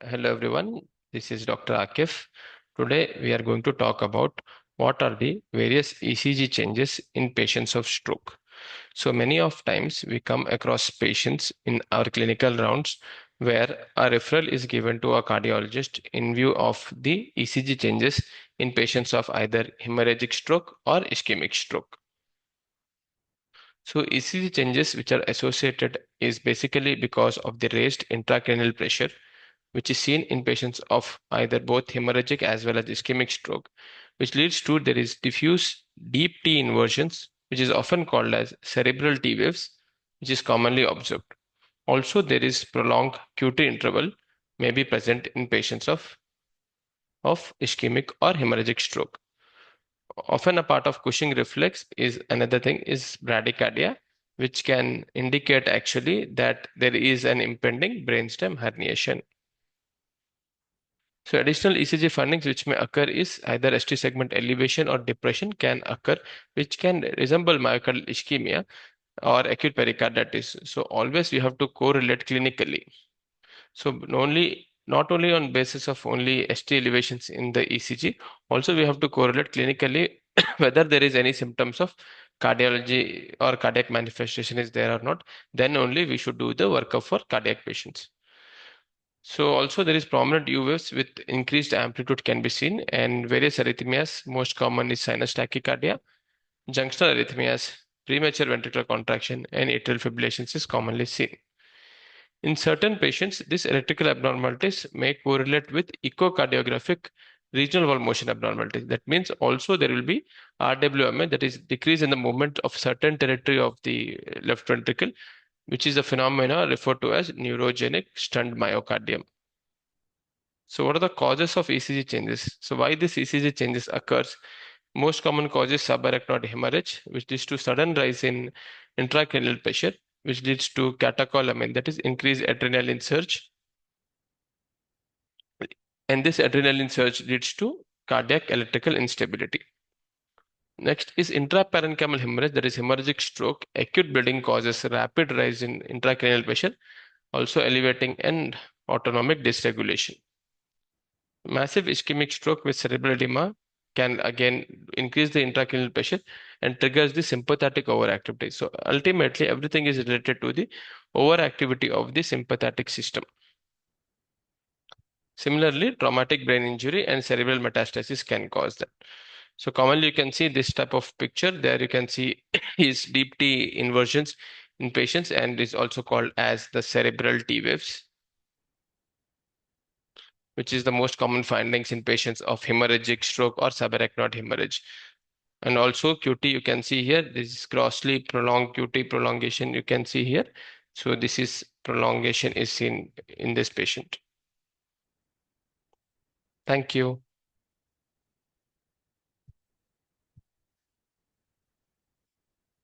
Hello everyone, this is Dr. Akif. Today we are going to talk about what are the various ECG changes in patients of stroke. So many of times we come across patients in our clinical rounds where a referral is given to a cardiologist in view of the ECG changes in patients of either hemorrhagic stroke or ischemic stroke. So ECG changes which are associated is basically because of the raised intracranial pressure which is seen in patients of either both hemorrhagic as well as ischemic stroke, which leads to there is diffuse deep T inversions, which is often called as cerebral T waves, which is commonly observed. Also, there is prolonged QT interval may be present in patients of ischemic or hemorrhagic stroke. Often a part of Cushing reflex is another thing is bradycardia, which can indicate actually that there is an impending brainstem herniation. So additional ECG findings which may occur is either ST segment elevation or depression can occur, which can resemble myocardial ischemia or acute pericarditis. So always you have to correlate clinically. So not only on basis of only ST elevations in the ECG, also we have to correlate clinically whether there is any symptoms of cardiology or cardiac manifestation is there or not. Then only we should do the workup for cardiac patients. So also there is prominent U waves with increased amplitude can be seen and various arrhythmias. Most common is sinus tachycardia, junctional arrhythmias, premature ventricular contraction, and atrial fibrillations is commonly seen. In certain patients, these electrical abnormalities may correlate with echocardiographic regional wall motion abnormalities. That means also there will be RWMA, that is decrease in the movement of certain territory of the left ventricle, which is a phenomena referred to as neurogenic shunt myocardium. So what are the causes of ECG changes? So why this ECG changes occurs? Most common cause is subarachnoid hemorrhage, which leads to sudden rise in intracranial pressure, which leads to catecholamine, that is increased adrenaline surge. And this adrenaline surge leads to cardiac electrical instability. Next is intraparenchymal hemorrhage, that is hemorrhagic stroke. Acute bleeding causes rapid rise in intracranial pressure, also elevating and autonomic dysregulation. Massive ischemic stroke with cerebral edema can again increase the intracranial pressure and triggers the sympathetic overactivity. So ultimately, everything is related to the overactivity of the sympathetic system. Similarly, traumatic brain injury and cerebral metastasis can cause that. So commonly you can see this type of picture. There you can see is deep T inversions in patients and is also called as the cerebral T waves, which is the most common findings in patients of hemorrhagic stroke or subarachnoid hemorrhage. And also QT, you can see here, this is grossly prolonged QT prolongation you can see here. So this is prolongation is seen in this patient. Thank you.